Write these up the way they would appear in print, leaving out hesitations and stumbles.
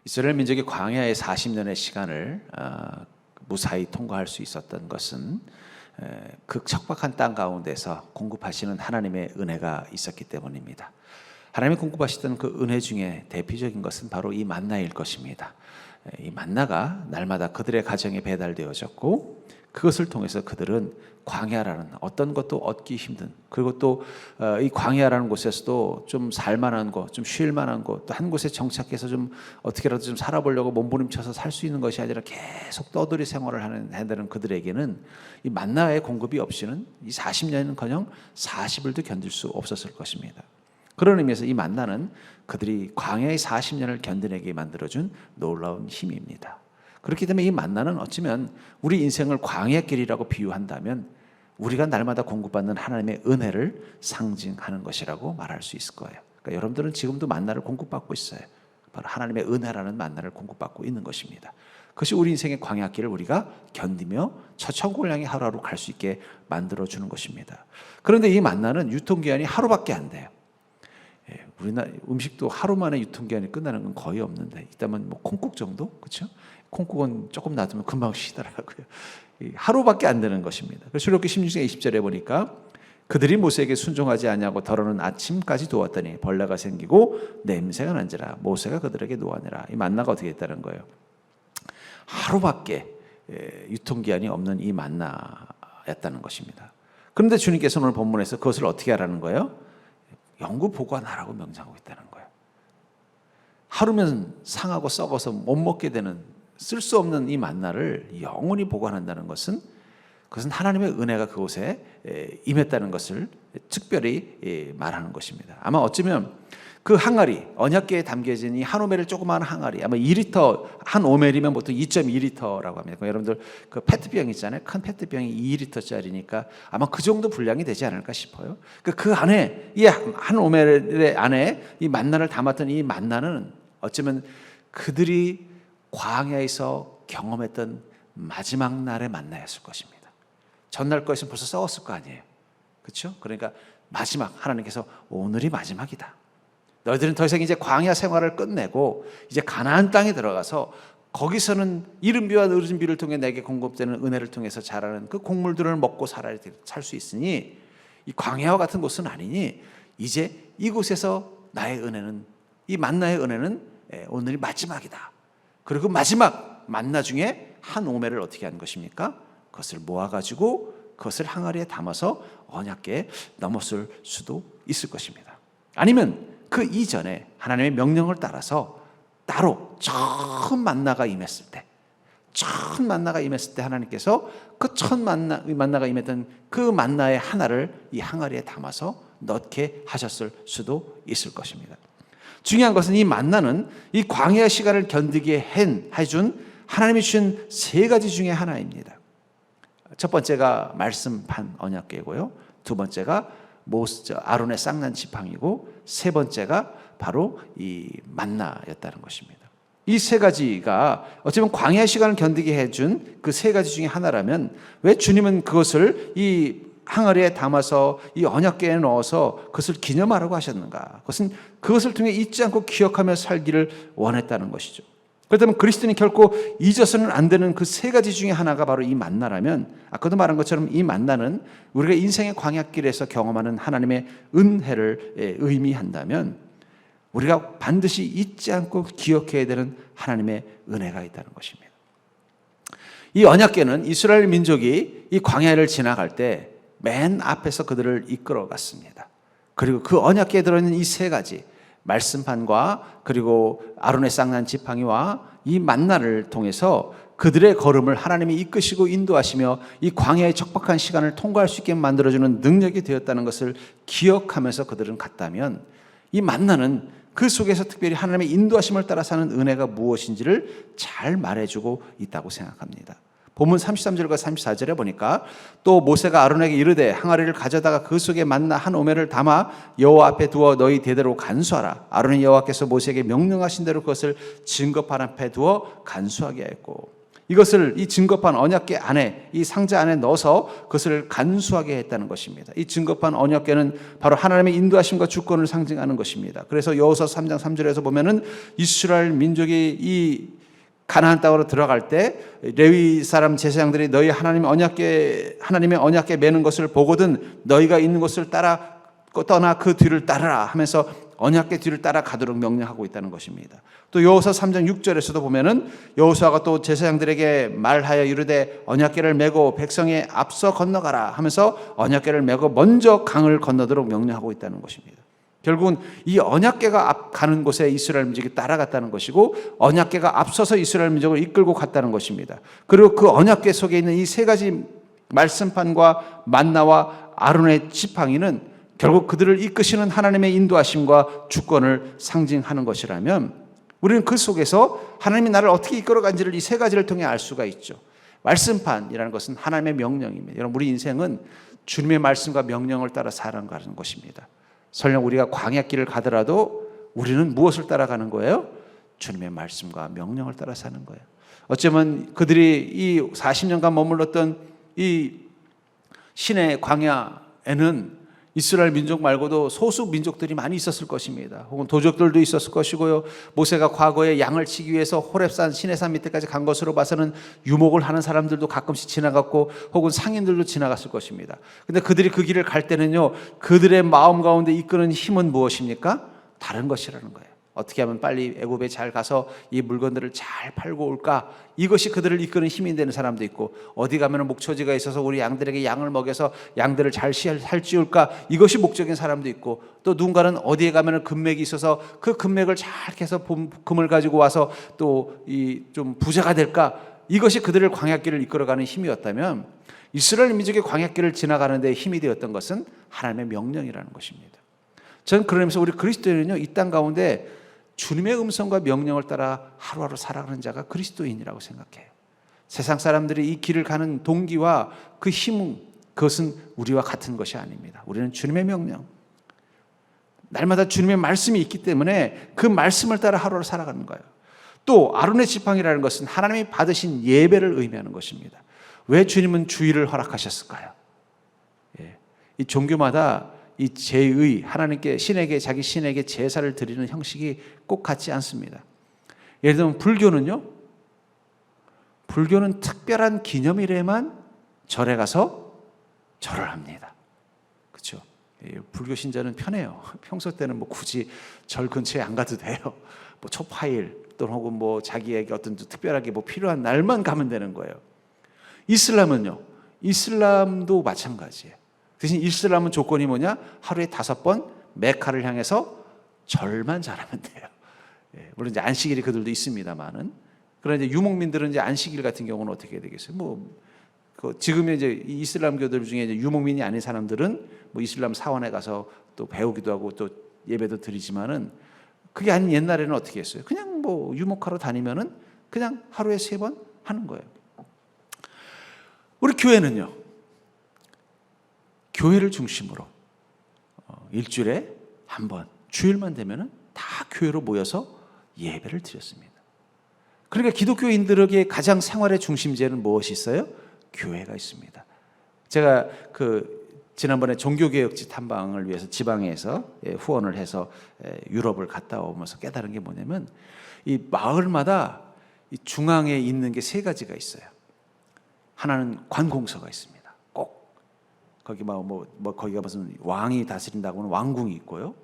이스라엘 민족이 광야의 40년의 시간을 무사히 통과할 수 있었던 것은 그 척박한 땅 가운데서 공급하시는 하나님의 은혜가 있었기 때문입니다. 하나님이 공급하시던 그 은혜 중에 대표적인 것은 바로 이 만나일 것입니다. 이 만나가 날마다 그들의 가정에 배달되어졌고, 그것을 통해서 그들은 광야라는 어떤 것도 얻기 힘든, 그리고 또 이 광야라는 곳에서도 좀 살만한 곳, 좀 쉴만한 곳, 또 한 곳에 정착해서 좀 어떻게라도 좀 살아보려고 몸부림쳐서 살 수 있는 것이 아니라 계속 떠돌이 생활을 하는 해들은 그들에게는 이 만나의 공급이 없이는 이 40년은커녕 40일도 견딜 수 없었을 것입니다. 그런 의미에서 이 만나는 그들이 광야의 40년을 견뎌내게 만들어준 놀라운 힘입니다. 그렇기 때문에 이 만나는 어쩌면 우리 인생을 광야의 길이라고 비유한다면 우리가 날마다 공급받는 하나님의 은혜를 상징하는 것이라고 말할 수 있을 거예요. 그러니까 여러분들은 지금도 만나를 공급받고 있어요. 바로 하나님의 은혜라는 만나를 공급받고 있는 것입니다. 그것이 우리 인생의 광야길을 우리가 견디며 처천골 향해 하루하루 갈 수 있게 만들어주는 것입니다. 그런데 이 만나는 유통기한이 하루밖에 안 돼요. 우리나라 음식도 하루 만에 유통기한이 끝나는 건 거의 없는데, 있다면 뭐 콩국 정도? 그렇죠? 콩국은 조금 놔두면 금방 쉬더라고요. 하루밖에 안 되는 것입니다. 그래서 출애굽기 16장 20절에 보니까 그들이 모세에게 순종하지 아니하고 더러는 아침까지 두었더니 벌레가 생기고 냄새가 난지라 모세가 그들에게 놓아내라. 이 만나가 어떻게 했다는 거예요? 하루밖에 유통기한이 없는 이 만나였다는 것입니다. 그런데 주님께서 오늘 본문에서 그것을 어떻게 하라는 거예요? 영구 보관하라고 명령하고 있다는 거예요. 하루면 상하고 썩어서 못 먹게 되는 쓸 수 없는 이 만나를 영원히 보관한다는 것은, 그것은 하나님의 은혜가 그곳에 임했다는 것을 특별히 말하는 것입니다. 아마 어쩌면 그 항아리, 언약궤에 담겨진 이 한 오멜의 조그마한 항아리, 아마 2리터, 한 오멜이면 보통 2.2리터라고 합니다. 여러분들 그 페트병 있잖아요. 큰 페트병이 2리터짜리니까 아마 그 정도 분량이 되지 않을까 싶어요. 그 안에, 이 한 오멜의 안에 이 만나를 담았던 이 만나는 어쩌면 그들이 광야에서 경험했던 마지막 날의 만나였을 것입니다. 전날 거에서 벌써 썩었을 거 아니에요. 그렇죠? 그러니까 마지막, 하나님께서 오늘이 마지막이다. 너희들은 더 이상 이제 광야 생활을 끝내고 이제 가나안 땅에 들어가서 거기서는 이른비와 늦은비를 통해 내게 공급되는 은혜를 통해서 자라는 그 곡물들을 먹고 살 수 있으니 이 광야와 같은 곳은 아니니 이제 이곳에서 나의 은혜는, 이 만나의 은혜는 오늘이 마지막이다. 그리고 마지막 만나 중에 한 오멜을 어떻게 한 것입니까? 그것을 모아가지고 그것을 항아리에 담아서 언약궤에 넘었을 수도 있을 것입니다. 아니면 그 이전에 하나님의 명령을 따라서 따로 처음 만나가 임했을 때, 하나님께서 그 첫 만나가 임했던 그 만나의 하나를 이 항아리에 담아서 넣게 하셨을 수도 있을 것입니다. 중요한 것은 이 만나는 이 광야의 시간을 견디게 해준 하나님이 주신 세 가지 중에 하나입니다. 첫 번째가 말씀판 언약궤고요, 두 번째가 아론의 쌍난 지팡이고, 세 번째가 바로 이 만나였다는 것입니다. 이 세 가지가 어쩌면 광야의 시간을 견디게 해준 그 세 가지 중에 하나라면 왜 주님은 그것을 이 항아리에 담아서 이 언약궤에 넣어서 그것을 기념하라고 하셨는가? 그것은 그것을 통해 잊지 않고 기억하며 살기를 원했다는 것이죠. 그렇다면 그리스도인이 결코 잊어서는 안 되는 그 세 가지 중에 하나가 바로 이 만나라면, 아까도 말한 것처럼 이 만나는 우리가 인생의 광야길에서 경험하는 하나님의 은혜를 의미한다면 우리가 반드시 잊지 않고 기억해야 되는 하나님의 은혜가 있다는 것입니다. 이 언약궤는 이스라엘 민족이 이 광야를 지나갈 때 맨 앞에서 그들을 이끌어 갔습니다. 그리고 그 언약궤에 들어있는 이 세 가지, 말씀판과 그리고 아론의 쌍난 지팡이와 이 만나를 통해서 그들의 걸음을 하나님이 이끄시고 인도하시며 이 광야의 척박한 시간을 통과할 수 있게 만들어주는 능력이 되었다는 것을 기억하면서 그들은 갔다면, 이 만나는 그 속에서 특별히 하나님의 인도하심을 따라 사는 은혜가 무엇인지를 잘 말해주고 있다고 생각합니다. 본문 33절과 34절에 보니까 또 모세가 아론에게 이르되 항아리를 가져다가 그 속에 만나 한 오멜을 담아 여호와 앞에 두어 너희 대대로 간수하라. 아론이 여호와께서 모세에게 명령하신 대로 그것을 증거판 앞에 두어 간수하게 하였고, 이것을 이 증거판 언약궤 안에, 이 상자 안에 넣어서 그것을 간수하게 했다는 것입니다. 이 증거판 언약궤는 바로 하나님의 인도하심과 주권을 상징하는 것입니다. 그래서 여호수아 3장 3절에서 보면은 이스라엘 민족이 이 가나안 땅으로 들어갈 때 레위 사람 제사장들이 너희 하나님의 언약궤 매는 것을 보거든 너희가 있는 곳을 떠나 그 뒤를 따르라 하면서 언약궤 뒤를 따라 가도록 명령하고 있다는 것입니다. 또 여호수아 3장 6절에서도 보면은 여호수아가 또 제사장들에게 말하여 이르되 언약궤를 메고 백성에 앞서 건너가라 하면서 언약궤를 메고 먼저 강을 건너도록 명령하고 있다는 것입니다. 결국은 이 언약궤가 가는 곳에 이스라엘 민족이 따라갔다는 것이고 언약궤가 앞서서 이스라엘 민족을 이끌고 갔다는 것입니다. 그리고 그 언약궤 속에 있는 이 세 가지 말씀판과 만나와 아론의 지팡이는 결국 그들을 이끄시는 하나님의 인도하심과 주권을 상징하는 것이라면 우리는 그 속에서 하나님이 나를 어떻게 이끌어간지를 이 세 가지를 통해 알 수가 있죠. 말씀판이라는 것은 하나님의 명령입니다. 여러분, 우리 인생은 주님의 말씀과 명령을 따라 살아가는 것입니다. 설령 우리가 광야길을 가더라도 우리는 무엇을 따라가는 거예요? 주님의 말씀과 명령을 따라 사는 거예요. 어쩌면 그들이 이 40년간 머물렀던 이 신의 광야에는 이스라엘 민족 말고도 소수 민족들이 많이 있었을 것입니다. 혹은 도적들도 있었을 것이고요. 모세가 과거에 양을 치기 위해서 호렙산 시내산 밑에까지 간 것으로 봐서는 유목을 하는 사람들도 가끔씩 지나갔고 혹은 상인들도 지나갔을 것입니다. 근데 그들이 그 길을 갈 때는요, 그들의 마음 가운데 이끄는 힘은 무엇입니까? 다른 것이라는 거예요. 어떻게 하면 빨리 애굽에 잘 가서 이 물건들을 잘 팔고 올까? 이것이 그들을 이끄는 힘이 되는 사람도 있고, 어디 가면 목초지가 있어서 우리 양들에게 양을 먹여서 양들을 잘 살찌울까? 이것이 목적인 사람도 있고, 또 누군가는 어디에 가면 금맥이 있어서 그 금맥을 잘 해서 금을 가지고 와서 또 좀 부자가 될까? 이것이 그들을 광야길을 이끌어가는 힘이었다면 이스라엘 민족의 광야길을 지나가는 데 힘이 되었던 것은 하나님의 명령이라는 것입니다. 저는 그러면서 우리 그리스도인은요, 이 땅 가운데 주님의 음성과 명령을 따라 하루하루 살아가는 자가 그리스도인이라고 생각해요. 세상 사람들이 이 길을 가는 동기와 그 힘은 그것은 우리와 같은 것이 아닙니다. 우리는 주님의 명령, 날마다 주님의 말씀이 있기 때문에 그 말씀을 따라 하루하루 살아가는 거예요. 또 아론의 지팡이라는 것은 하나님이 받으신 예배를 의미하는 것입니다. 왜 주님은 주일을 허락하셨을까요? 이 종교마다 이 제의, 하나님께 자기 신에게 제사를 드리는 형식이 꼭 같지 않습니다. 예를 들면 불교는 특별한 기념일에만 절에 가서 절을 합니다. 그렇죠? 불교 신자는 편해요. 평소 때는 뭐 굳이 절 근처에 안 가도 돼요. 뭐 초파일 또는 혹은 뭐 자기에게 어떤 특별하게 뭐 필요한 날만 가면 되는 거예요. 이슬람도 마찬가지예요. 대신 이슬람은 조건이 뭐냐? 하루에 5번 메카를 향해서 절만 잘하면 돼요. 물론 이제 안식일이 그들도 있습니다만은. 그러나 이제 유목민들은 이제 안식일 같은 경우는 어떻게 되겠어요? 지금의 이제 이슬람교들 중에 이제 유목민이 아닌 사람들은 뭐 이슬람 사원에 가서 또 배우기도 하고 또 예배도 드리지만은 그게 아닌 옛날에는 어떻게 했어요? 그냥 뭐 유목하러 다니면은 그냥 하루에 3번 하는 거예요. 우리 교회는요, 교회를 중심으로 일주일에 한 번, 주일만 되면은 다 교회로 모여서 예배를 드렸습니다. 그러니까 기독교인들에게 가장 생활의 중심지에는 무엇이 있어요? 교회가 있습니다. 제가 지난번에 종교개혁지 탐방을 위해서 지방에서 후원을 해서 유럽을 갔다 오면서 깨달은 게 뭐냐면, 이 마을마다 이 중앙에 있는 게 3가지가 있어요. 하나는 관공서가 있습니다. 거기 거기가 무슨 왕이 다스린다고는 왕궁이 있고요.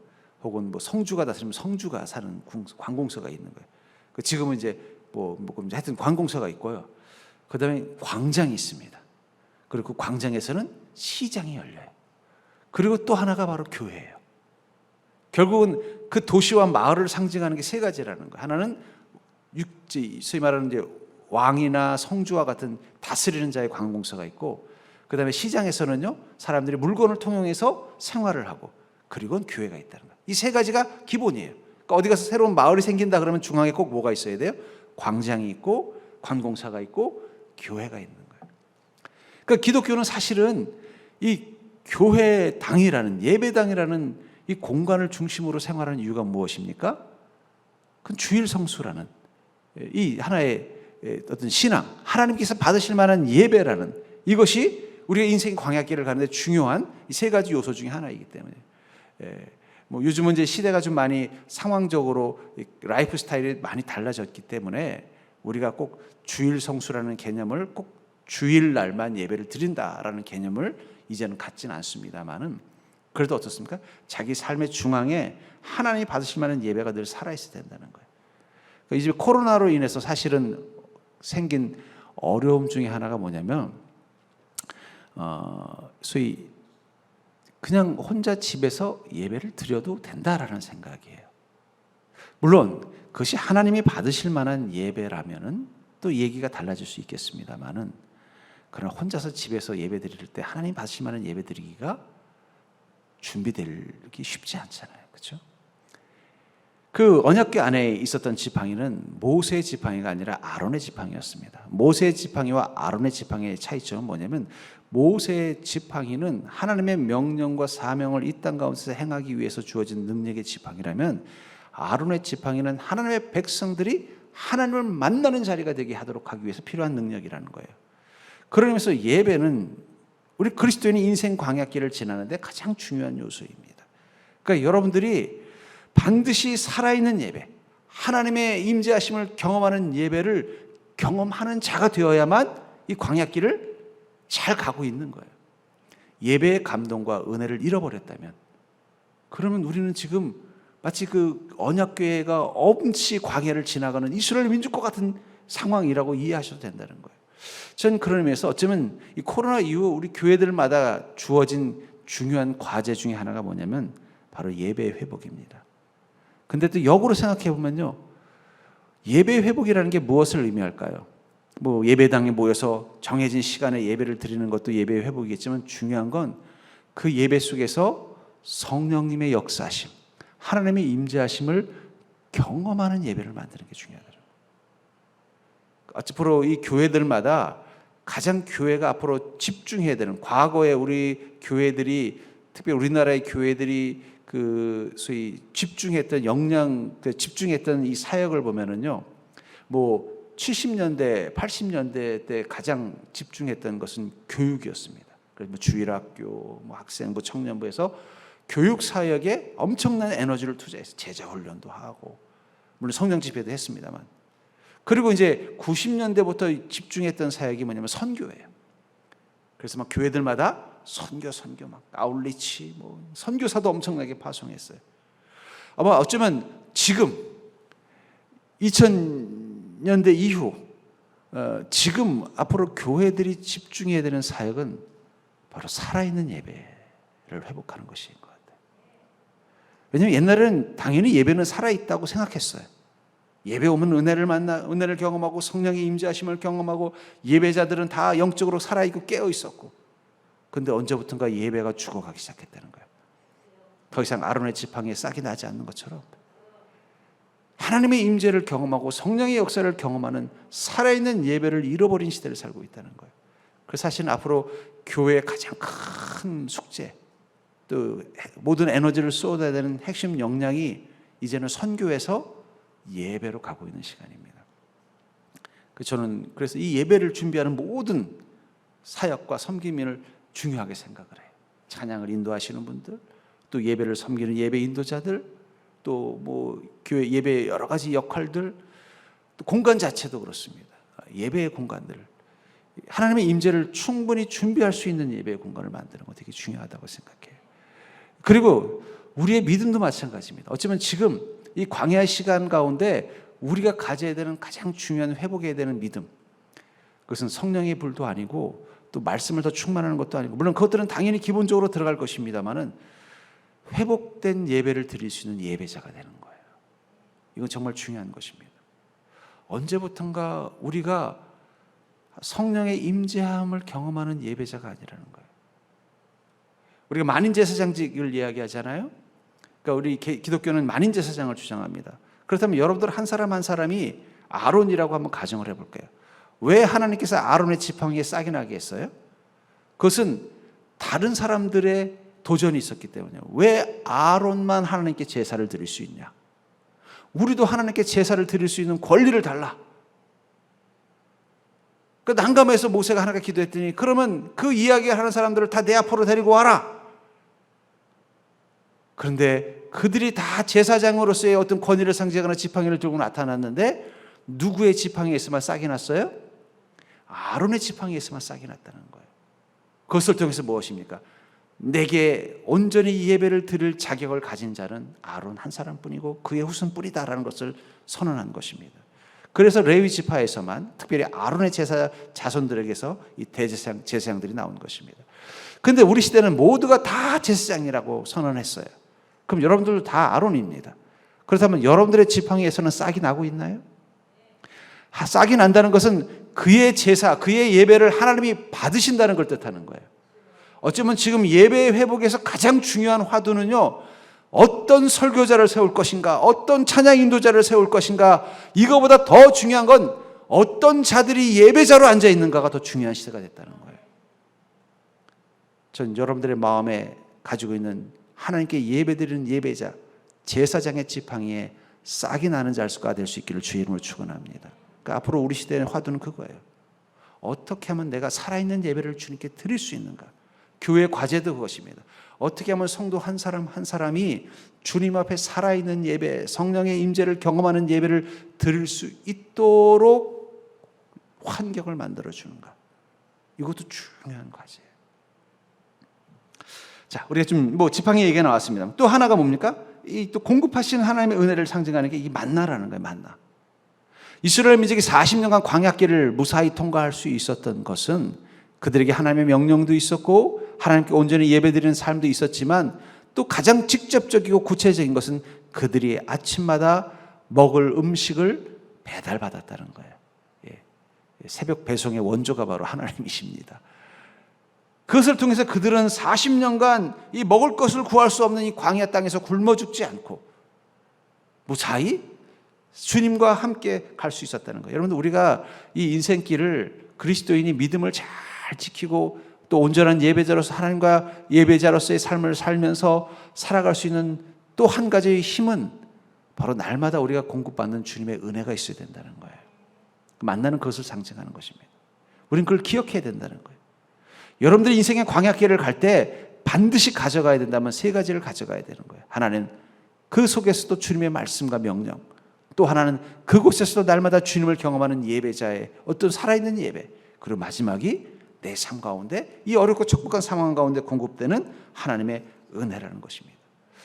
혹은 뭐 성주가 다스리면 성주가 사는 관공서가 있는 거예요. 지금은 이제 하여튼 관공서가 있고요. 그다음에 광장이 있습니다. 그리고 그 광장에서는 시장이 열려요. 그리고 또 하나가 바로 교회예요. 결국은 그 도시와 마을을 상징하는 게 3가지라는 거예요. 하나는 소위 말하는 이제 왕이나 성주와 같은 다스리는 자의 관공서가 있고, 그 다음에 시장에서는요, 사람들이 물건을 통용해서 생활을 하고, 그리고 교회가 있다는 거예요. 이 3가지가 기본이에요. 그러니까 어디 가서 새로운 마을이 생긴다 그러면 중앙에 꼭 뭐가 있어야 돼요? 광장이 있고, 관공서가 있고, 교회가 있는 거예요. 그러니까 기독교는 사실은 이 교회당이라는, 예배당이라는 이 공간을 중심으로 생활하는 이유가 무엇입니까? 그건 주일 성수라는 이 하나의 어떤 신앙, 하나님께서 받으실 만한 예배라는 이것이 우리가 인생 광야길을 가는데 중요한 이 세 가지 요소 중에 하나이기 때문에 뭐 요즘은 이제 시대가 좀 많이 상황적으로 라이프 스타일이 많이 달라졌기 때문에 우리가 꼭 주일 성수라는 개념을 꼭 주일 날만 예배를 드린다라는 개념을 이제는 갖지는 않습니다만은 그래도 어떻습니까? 자기 삶의 중앙에 하나님이 받으실 만한 예배가 늘 살아있어야 된다는 거예요. 그러니까 이제 코로나로 인해서 사실은 생긴 어려움 중에 하나가 뭐냐면 소위 그냥 혼자 집에서 예배를 드려도 된다라는 생각이에요. 물론 그것이 하나님이 받으실 만한 예배라면은 또 얘기가 달라질 수 있겠습니다만은 그러나 혼자서 집에서 예배 드릴 때 하나님 받으실 만한 예배 드리기가 준비되기 쉽지 않잖아요. 그렇죠? 그 언약궤 안에 있었던 지팡이는 모세의 지팡이가 아니라 아론의 지팡이였습니다. 모세의 지팡이와 아론의 지팡이의 차이점은 뭐냐면 모세의 지팡이는 하나님의 명령과 사명을 이 땅 가운데서 행하기 위해서 주어진 능력의 지팡이라면 아론의 지팡이는 하나님의 백성들이 하나님을 만나는 자리가 되게 하도록 하기 위해서 필요한 능력이라는 거예요. 그러면서 예배는 우리 그리스도인이 인생 광야길을 지나는데 가장 중요한 요소입니다. 그러니까 여러분들이 반드시 살아있는 예배, 하나님의 임재하심을 경험하는 예배를 경험하는 자가 되어야만 이 광야길을 잘 가고 있는 거예요. 예배의 감동과 은혜를 잃어버렸다면 그러면 우리는 지금 마치 그 언약궤가 엄치 광야를 지나가는 이스라엘 민족과 같은 상황이라고 이해하셔도 된다는 거예요. 저는 그런 의미에서 어쩌면 이 코로나 이후 우리 교회들마다 주어진 중요한 과제 중에 하나가 뭐냐면 바로 예배의 회복입니다. 근데 또 역으로 생각해 보면요, 예배 회복이라는 게 무엇을 의미할까요? 뭐 예배당에 모여서 정해진 시간에 예배를 드리는 것도 예배의 회복이겠지만 중요한 건 그 예배 속에서 성령님의 역사하심, 하나님의 임재하심을 경험하는 예배를 만드는 게 중요하더라고요. 앞으로 이 교회들마다 가장 교회가 앞으로 집중해야 되는, 과거에 우리 교회들이, 특별히 우리나라의 교회들이 그 소위 집중했던 집중했던 이 사역을 보면은요, 뭐 70년대, 80년대 때 가장 집중했던 것은 교육이었습니다. 그래서 뭐 주일학교, 뭐 학생부, 청년부에서 교육 사역에 엄청난 에너지를 투자해서 제자 훈련도 하고, 물론 성령 집회도 했습니다만. 그리고 이제 90년대부터 집중했던 사역이 뭐냐면 선교예요. 그래서 막 교회들마다 선교 막 아울리치, 뭐 선교사도 엄청나게 파송했어요. 아마 어쩌면 지금 2000년대 이후 지금 앞으로 교회들이 집중해야 되는 사역은 바로 살아있는 예배를 회복하는 것인 것 같아요. 왜냐하면 옛날에는 당연히 예배는 살아있다고 생각했어요. 예배 오면 은혜를 경험하고 성령의 임재하심을 경험하고 예배자들은 다 영적으로 살아있고 깨어있었고, 근데 언제부턴가 예배가 죽어가기 시작했다는 거예요. 더 이상 아론의 지팡이에 싹이 나지 않는 것처럼 하나님의 임재를 경험하고 성령의 역사를 경험하는 살아있는 예배를 잃어버린 시대를 살고 있다는 거예요. 그래서 사실은 앞으로 교회의 가장 큰 숙제, 또 모든 에너지를 쏟아야 되는 핵심 역량이 이제는 선교에서 예배로 가고 있는 시간입니다. 저는 그래서 이 예배를 준비하는 모든 사역과 섬김을 중요하게 생각을 해요. 찬양을 인도하시는 분들, 또 예배를 섬기는 예배 인도자들, 또 뭐 교회 예배의 여러 가지 역할들, 또 공간 자체도 그렇습니다. 예배의 공간들, 하나님의 임재를 충분히 준비할 수 있는 예배의 공간을 만드는 거 되게 중요하다고 생각해요. 그리고 우리의 믿음도 마찬가지입니다. 어쩌면 지금 이 광야의 시간 가운데 우리가 가져야 되는 가장 중요한 회복해야 되는 믿음, 그것은 성령의 불도 아니고 또 말씀을 더 충만하는 것도 아니고, 물론 그것들은 당연히 기본적으로 들어갈 것입니다만은 회복된 예배를 드릴 수 있는 예배자가 되는 거예요. 이건 정말 중요한 것입니다. 언제부턴가 우리가 성령의 임재함을 경험하는 예배자가 아니라는 거예요. 우리가 만인제사장직을 이야기하잖아요. 그러니까 우리 기독교는 만인제사장을 주장합니다. 그렇다면 여러분들 한 사람 한 사람이 아론이라고 한번 가정을 해볼게요. 왜 하나님께서 아론의 지팡이에 싹이 나게 했어요? 그것은 다른 사람들의 도전이 있었기 때문이에요. 왜 아론만 하나님께 제사를 드릴 수 있냐? 우리도 하나님께 제사를 드릴 수 있는 권리를 달라. 그 난감해서 모세가 하나님께 기도했더니 그러면 그 이야기를 하는 사람들을 다 내 앞으로 데리고 와라. 그런데 그들이 다 제사장으로서의 어떤 권위를 상징하는 지팡이를 들고 나타났는데 누구의 지팡이에서만 싹이 났어요? 아론의 지팡이에서만 싹이 났다는 거예요. 그것을 통해서 무엇입니까? 내게 온전히 예배를 드릴 자격을 가진 자는 아론 한 사람뿐이고 그의 후손뿐이다라는 것을 선언한 것입니다. 그래서 레위 지파에서만 특별히 아론의 제사 자손들에게서 이 제사장들이 나온 것입니다. 그런데 우리 시대는 모두가 다 제사장이라고 선언했어요. 그럼 여러분들도 다 아론입니다. 그렇다면 여러분들의 지팡이에서는 싹이 나고 있나요? 싹이 난다는 것은 그의 제사, 그의 예배를 하나님이 받으신다는 걸 뜻하는 거예요. 어쩌면 지금 예배 회복에서 가장 중요한 화두는요, 어떤 설교자를 세울 것인가, 어떤 찬양 인도자를 세울 것인가, 이거보다 더 중요한 건 어떤 자들이 예배자로 앉아 있는가가 더 중요한 시대가 됐다는 거예요. 전 여러분들의 마음에 가지고 있는 하나님께 예배드리는 예배자, 제사장의 지팡이에 싹이 나는 자수가 될 수 있기를 주의 이름으로 축원합니다. 그러니까 앞으로 우리 시대의 화두는 그거예요. 어떻게 하면 내가 살아있는 예배를 주님께 드릴 수 있는가? 교회 과제도 그것입니다. 어떻게 하면 성도 한 사람 한 사람이 주님 앞에 살아있는 예배, 성령의 임재를 경험하는 예배를 드릴 수 있도록 환경을 만들어주는가? 이것도 중요한 과제예요. 자, 우리가 좀 지팡이 얘기가 나왔습니다. 또 하나가 뭡니까? 이 또 공급하시는 하나님의 은혜를 상징하는 게 이 만나라는 거예요. 만나. 이스라엘 민족이 40년간 광야길을 무사히 통과할 수 있었던 것은 그들에게 하나님의 명령도 있었고 하나님께 온전히 예배드리는 삶도 있었지만 또 가장 직접적이고 구체적인 것은 그들이 아침마다 먹을 음식을 배달받았다는 거예요. 예. 새벽 배송의 원조가 바로 하나님이십니다. 그것을 통해서 그들은 40년간 이 먹을 것을 구할 수 없는 이 광야 땅에서 굶어 죽지 않고 무사히 주님과 함께 갈 수 있었다는 거예요. 여러분들, 우리가 이 인생길을 그리스도인이 믿음을 잘 지키고 또 온전한 예배자로서 하나님과 예배자로서의 삶을 살면서 살아갈 수 있는 또 한 가지의 힘은 바로 날마다 우리가 공급받는 주님의 은혜가 있어야 된다는 거예요. 만나는 그것을 상징하는 것입니다. 우리는 그걸 기억해야 된다는 거예요. 여러분들이 인생의 광야길을 갈 때 반드시 가져가야 된다면 세 가지를 가져가야 되는 거예요. 하나는 그 속에서도 주님의 말씀과 명령, 또 하나는 그곳에서도 날마다 주님을 경험하는 예배자의 어떤 살아있는 예배, 그리고 마지막이 내 삶 가운데 이 어렵고 척박한 상황 가운데 공급되는 하나님의 은혜라는 것입니다.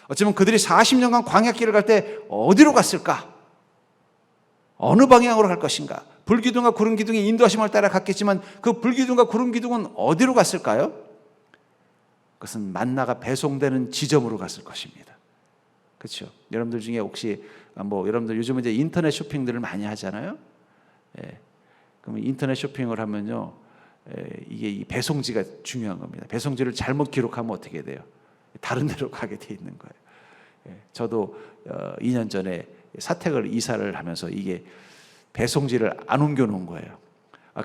어쩌면 그들이 40년간 광야길을 갈 때 어디로 갔을까? 어느 방향으로 갈 것인가? 불기둥과 구름기둥이 인도하심을 따라 갔겠지만 그 불기둥과 구름기둥은 어디로 갔을까요? 그것은 만나가 배송되는 지점으로 갔을 것입니다. 그렇죠? 여러분들 중에 혹시 여러분들 요즘 이제 인터넷 쇼핑들을 많이 하잖아요. 예. 그럼 인터넷 쇼핑을 하면요, 이게 이 배송지가 중요한 겁니다. 배송지를 잘못 기록하면 어떻게 돼요? 다른 데로 가게 돼 있는 거예요. 예. 저도 2년 전에 사택을 이사를 하면서 이게 배송지를 안 옮겨 놓은 거예요.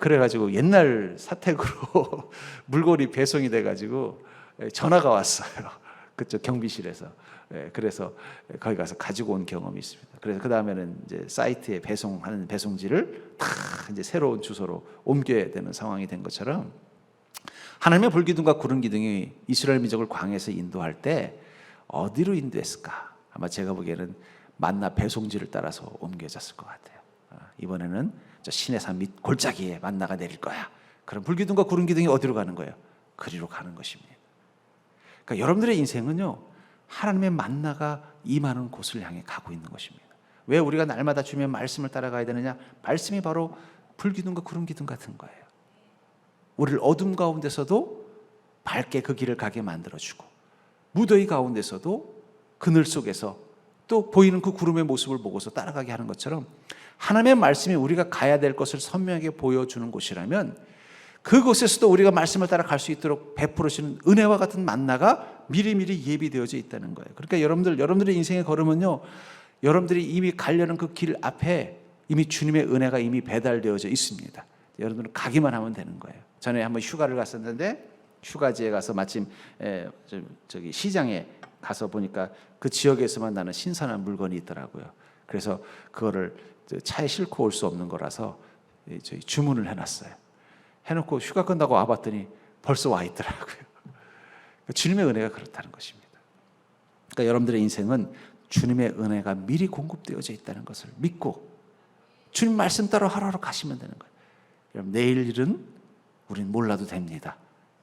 그래가지고 옛날 사택으로 물건이 배송이 돼가지고 전화가 왔어요. 그쪽 경비실에서. 그래서 거기 가서 가지고 온 경험이 있습니다. 그래서 그 다음에는 이제 사이트에 배송하는 배송지를 다 이제 새로운 주소로 옮겨야 되는 상황이 된 것처럼 하나님의 불기둥과 구름기둥이 이스라엘 민족을 광야에서 인도할 때 어디로 인도했을까? 아마 제가 보기에는 만나 배송지를 따라서 옮겨졌을 것 같아요. 이번에는 저 시내산 밑 골짜기에 만나가 내릴 거야. 그럼 불기둥과 구름기둥이 어디로 가는 거예요? 그리로 가는 것입니다. 그러니까 여러분들의 인생은요, 하나님의 만나가 임하는 곳을 향해 가고 있는 것입니다. 왜 우리가 날마다 주님의 말씀을 따라가야 되느냐? 말씀이 바로 불기둥과 구름기둥 같은 거예요. 우리를 어둠 가운데서도 밝게 그 길을 가게 만들어주고 무더위 가운데서도 그늘 속에서 또 보이는 그 구름의 모습을 보고서 따라가게 하는 것처럼 하나님의 말씀이 우리가 가야 될 것을 선명하게 보여주는 곳이라면 그곳에서도 우리가 말씀을 따라 갈 수 있도록 베풀어 주시는 은혜와 같은 만나가 미리미리 예비되어져 있다는 거예요. 그러니까 여러분들의 인생의 걸음은요, 여러분들이 이미 가려는 그 길 앞에 이미 주님의 은혜가 이미 배달되어져 있습니다. 여러분들은 가기만 하면 되는 거예요. 전에 한번 휴가를 갔었는데 휴가지에 가서 마침 저기 시장에 가서 보니까 그 지역에서만 나는 신선한 물건이 있더라고요. 그래서 그거를 차에 싣고 올 수 없는 거라서 저희 주문을 해놨어요. 해놓고 휴가 끝나고 와봤더니 벌써 와 있더라고요. 주님의 은혜가 그렇다는 것입니다. 그러니까 여러분들의 인생은 주님의 은혜가 미리 공급되어져 있다는 것을 믿고 주님 말씀 따라 하루하루 가시면 되는 거예요. 여러분, 내일 일은 우린 몰라도 됩니다.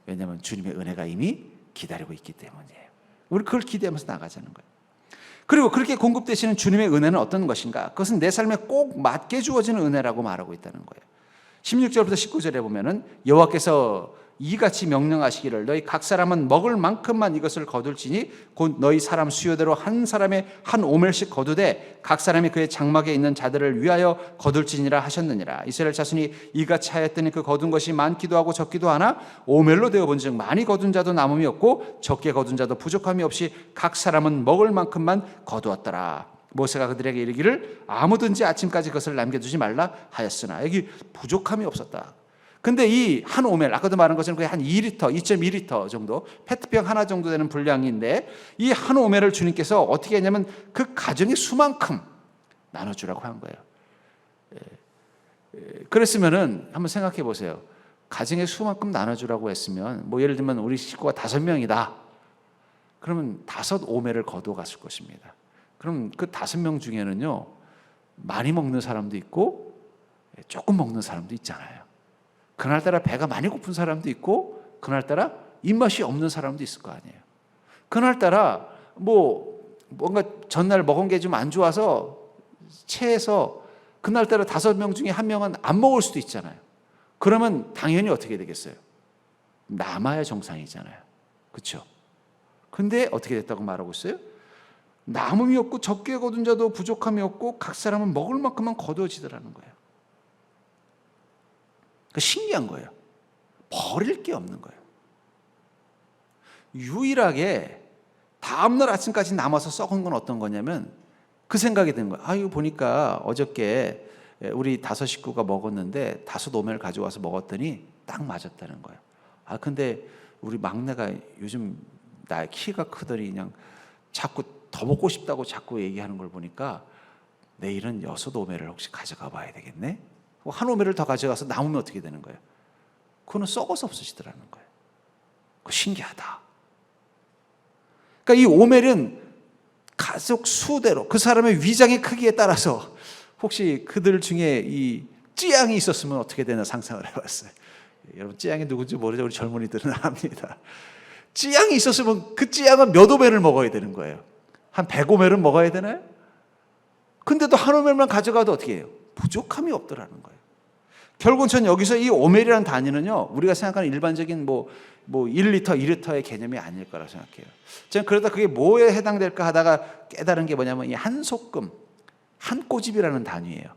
왜냐하면 주님의 은혜가 이미 기다리고 있기 때문이에요. 우리 그걸 기대하면서 나가자는 거예요. 그리고 그렇게 공급되시는 주님의 은혜는 어떤 것인가? 그것은 내 삶에 꼭 맞게 주어지는 은혜라고 말하고 있다는 거예요. 16절부터 19절에 보면은 여호와께서 이같이 명령하시기를 너희 각 사람은 먹을 만큼만 이것을 거둘지니 곧 너희 사람 수요대로 한 사람의 한 오멜씩 거두되 각 사람이 그의 장막에 있는 자들을 위하여 거둘지니라 하셨느니라. 이스라엘 자손이 이같이 하였더니 그 거둔 것이 많기도 하고 적기도 하나 오멜로 되어 본즉 많이 거둔 자도 남음이 없고 적게 거둔 자도 부족함이 없이 각 사람은 먹을 만큼만 거두었더라. 모세가 그들에게 이르기를 아무든지 아침까지 그것을 남겨두지 말라 하였으나 여기 부족함이 없었다. 근데 이 한 오멜, 아까도 말한 것처럼 거의 한 2리터, 2.2리터 정도, 페트병 하나 정도 되는 분량인데 이 한 오멜을 주님께서 어떻게 했냐면 그 가정의 수만큼 나눠주라고 한 거예요. 그랬으면은 한번 생각해 보세요. 가정의 수만큼 나눠주라고 했으면 뭐 예를 들면 우리 식구가 5명이다. 그러면 5오멜을 거두어 갔을 것입니다. 그럼 그 5명 중에는요, 많이 먹는 사람도 있고 조금 먹는 사람도 있잖아요. 그날따라 배가 많이 고픈 사람도 있고 그날따라 입맛이 없는 사람도 있을 거 아니에요. 그날따라 뭔가 전날 먹은 게 좀 안 좋아서 체해서 그날따라 5명 중에 1명은 안 먹을 수도 있잖아요. 그러면 당연히 어떻게 되겠어요? 남아야 정상이잖아요. 그렇죠? 근데 어떻게 됐다고 말하고 있어요? 남음이 없고 적게 거둔 자도 부족함이 없고 각 사람은 먹을 만큼만 거두어지더라는 거예요. 신기한 거예요. 버릴 게 없는 거예요. 유일하게 다음날 아침까지 남아서 썩은 건 어떤 거냐면 그 생각이 든 거예요. 이거 보니까 어저께 우리 5 식구가 먹었는데 5오멜 가져와서 먹었더니 딱 맞았다는 거예요. 근데 우리 막내가 요즘 나의 키가 크더니 그냥 자꾸 더 먹고 싶다고 자꾸 얘기하는 걸 보니까 내일은 6오멜을 혹시 가져가 봐야 되겠네? 한 오멜을 더 가져가서 남으면 어떻게 되는 거예요? 그거는 썩어서 없어지더라는 거예요. 그거 신기하다. 그러니까 이 오멜은 가족 수대로 그 사람의 위장의 크기에 따라서 혹시 그들 중에 이 찌양이 있었으면 어떻게 되나 상상을 해봤어요. 여러분 찌양이 누군지 모르죠? 우리 젊은이들은 압니다. 찌양이 있었으면 그 찌양은 몇 오멜을 먹어야 되는 거예요? 한 100오멜은 먹어야 되나요? 근데도 한 오멜만 가져가도 어떻게 해요? 부족함이 없더라는 거예요. 결국은 전 여기서 이 오멜이라는 단위는요, 우리가 생각하는 일반적인 1리터, 2리터의 개념이 아닐 거라고 생각해요. 저는 그러다 그게 뭐에 해당될까 하다가 깨달은 게 뭐냐면 이 한 소끔, 한 꼬집이라는 단위예요.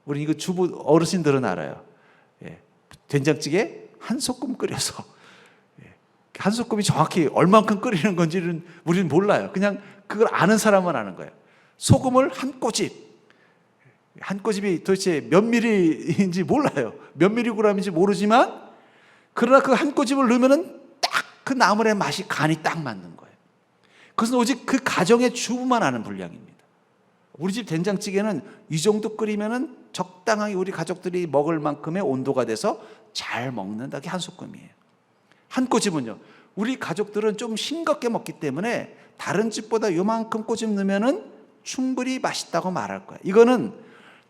우리 이거 주부 어르신들은 알아요. 된장찌개 한 소끔 끓여서 한 소끔이 정확히 얼만큼 끓이는 건지는 우리는 몰라요. 그냥 그걸 아는 사람만 아는 거예요. 소금을 한 꼬집. 한 꼬집이 도대체 몇 미리인지 몰라요. 몇 미리그램인지 모르지만 그러나 그 한 꼬집을 넣으면은 딱 그 나물의 맛이 간이 딱 맞는 거예요. 그것은 오직 그 가정의 주부만 아는 분량입니다. 우리 집 된장찌개는 이 정도 끓이면은 적당하게 우리 가족들이 먹을 만큼의 온도가 돼서 잘 먹는다. 그게 한 소끔이에요. 한 꼬집은요, 우리 가족들은 좀 싱겁게 먹기 때문에 다른 집보다 요만큼 꼬집 넣으면은 충분히 맛있다고 말할 거예요. 이거는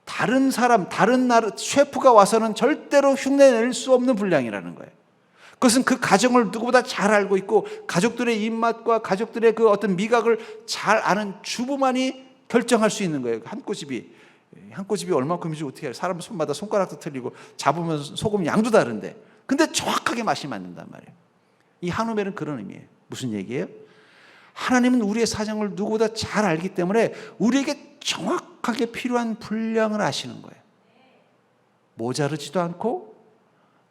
다른 사람, 다른 나라 셰프가 와서는 절대로 흉내낼 수 없는 분량이라는 거예요. 그것은 그 가정을 누구보다 잘 알고 있고 가족들의 입맛과 가족들의 그 어떤 미각을 잘 아는 주부만이 결정할 수 있는 거예요. 한 꼬집이 얼마큼인지 어떻게 해요? 사람 손마다 손가락도 틀리고 잡으면 소금 양도 다른데 근데 정확하게 맛이 맞는단 말이에요. 이 한 오멜은 그런 의미예요. 무슨 얘기예요? 하나님은 우리의 사정을 누구보다 잘 알기 때문에 우리에게 정확하게 필요한 분량을 아시는 거예요. 모자르지도 않고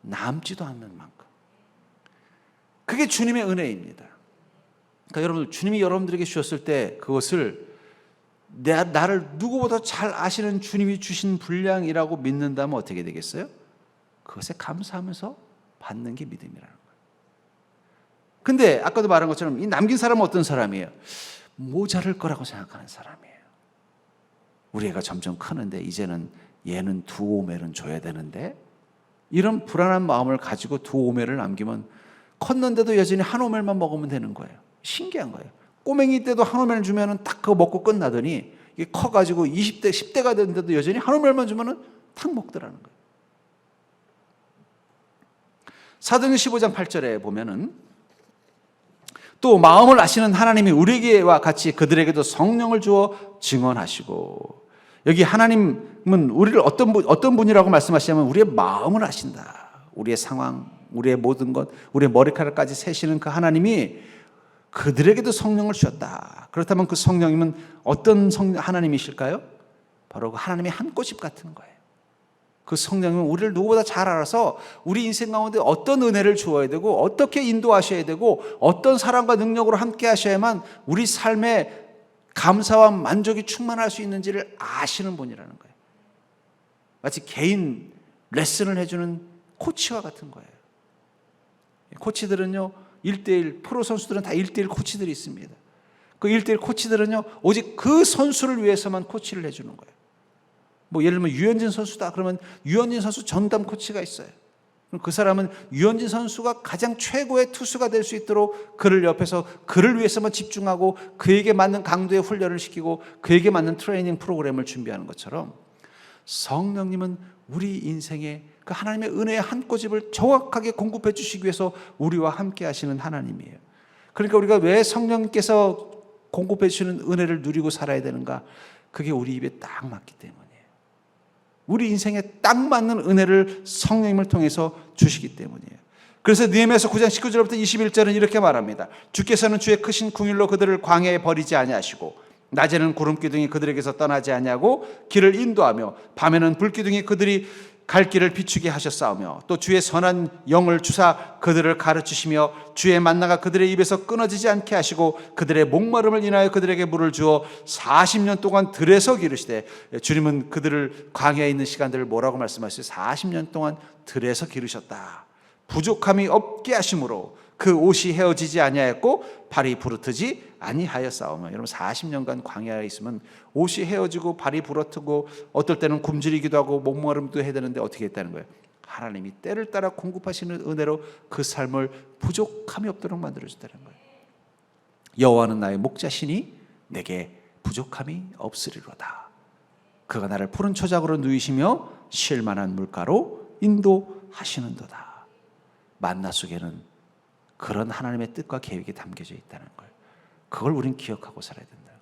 남지도 않는 만큼. 그게 주님의 은혜입니다. 그러니까 여러분, 주님이 여러분들에게 주셨을 때 그것을 나를 누구보다 잘 아시는 주님이 주신 분량이라고 믿는다면 어떻게 되겠어요? 그것에 감사하면서 받는 게 믿음이라는 거예요. 근데 아까도 말한 것처럼 이 남긴 사람은 어떤 사람이에요? 모자랄 거라고 생각하는 사람이에요. 우리 애가 점점 크는데 이제는 얘는 2오멜은 줘야 되는데 이런 불안한 마음을 가지고 두 오멜을 남기면 컸는데도 여전히 한 오멜만 먹으면 되는 거예요. 신기한 거예요. 꼬맹이 때도 한 오멜 주면은 딱 그거 먹고 끝나더니 이게 커가지고 20대, 10대가 됐는데도 여전히 한 오멜만 주면은 탁 먹더라는 거예요. 사도행전 15장 8절에 보면은 또 마음을 아시는 하나님이 우리에게와 같이 그들에게도 성령을 주어 증언하시고, 여기 하나님은 우리를 어떤 분이라고 말씀하시냐면 우리의 마음을 아신다. 우리의 상황, 우리의 모든 것, 우리의 머리카락까지 세시는 그 하나님이 그들에게도 성령을 주셨다. 그렇다면 그 성령님은 어떤 하나님이실까요? 바로 그 하나님의 한 꽃잎 같은 거예요. 그 성령님은 우리를 누구보다 잘 알아서 우리 인생 가운데 어떤 은혜를 주어야 되고 어떻게 인도하셔야 되고 어떤 사랑과 능력으로 함께 하셔야만 우리 삶에 감사와 만족이 충만할 수 있는지를 아시는 분이라는 거예요. 마치 개인 레슨을 해주는 코치와 같은 거예요. 코치들은요 1대1, 프로 선수들은 다 1대1 코치들이 있습니다. 그 1대1 코치들은요 오직 그 선수를 위해서만 코치를 해주는 거예요. 뭐 예를 들면 유현진 선수다 그러면 유현진 선수 전담 코치가 있어요. 그 사람은 유현진 선수가 가장 최고의 투수가 될 수 있도록 그를 옆에서 그를 위해서만 집중하고 그에게 맞는 강도의 훈련을 시키고 그에게 맞는 트레이닝 프로그램을 준비하는 것처럼 성령님은 우리 인생에 그 하나님의 은혜의 한 꼬집을 정확하게 공급해 주시기 위해서 우리와 함께 하시는 하나님이에요. 그러니까 우리가 왜 성령님께서 공급해 주시는 은혜를 누리고 살아야 되는가? 그게 우리 입에 딱 맞기 때문이에요. 우리 인생에 딱 맞는 은혜를 성령님을 통해서 주시기 때문이에요. 그래서 느헤미야서 9장 19절부터 21절은 이렇게 말합니다. 주께서는 주의 크신 궁일로 그들을 광야에 버리지 아니하시고 낮에는 구름기둥이 그들에게서 떠나지 아니하고 길을 인도하며 밤에는 불기둥이 그들이 갈 길을 비추게 하셨사오며 또 주의 선한 영을 주사 그들을 가르치시며 주의 만나가 그들의 입에서 끊어지지 않게 하시고 그들의 목마름을 인하여 그들에게 물을 주어 40년 동안 들에서 기르시되, 주님은 그들을 광야에 있는 시간들을 뭐라고 말씀하셨어요? 40년 동안 들에서 기르셨다. 부족함이 없게 하심으로 그 옷이 헤어지지 아니하였고 발이 부르트지 아니하였사오며. 여러분 40년간 광야에 있으면 옷이 헤어지고 발이 부르트고 어떨 때는 굶주리기도 하고 목마름도 해야 되는데 어떻게 했다는 거예요? 하나님이 때를 따라 공급하시는 은혜로 그 삶을 부족함이 없도록 만들어줬다는 거예요. 여호와는 나의 목자시니 내게 부족함이 없으리로다. 그가 나를 푸른 초장으로 누이시며 쉴 만한 물가로 인도하시는도다. 만나 속에는 그런 하나님의 뜻과 계획이 담겨져 있다는 거예요. 그걸 우린 기억하고 살아야 된다.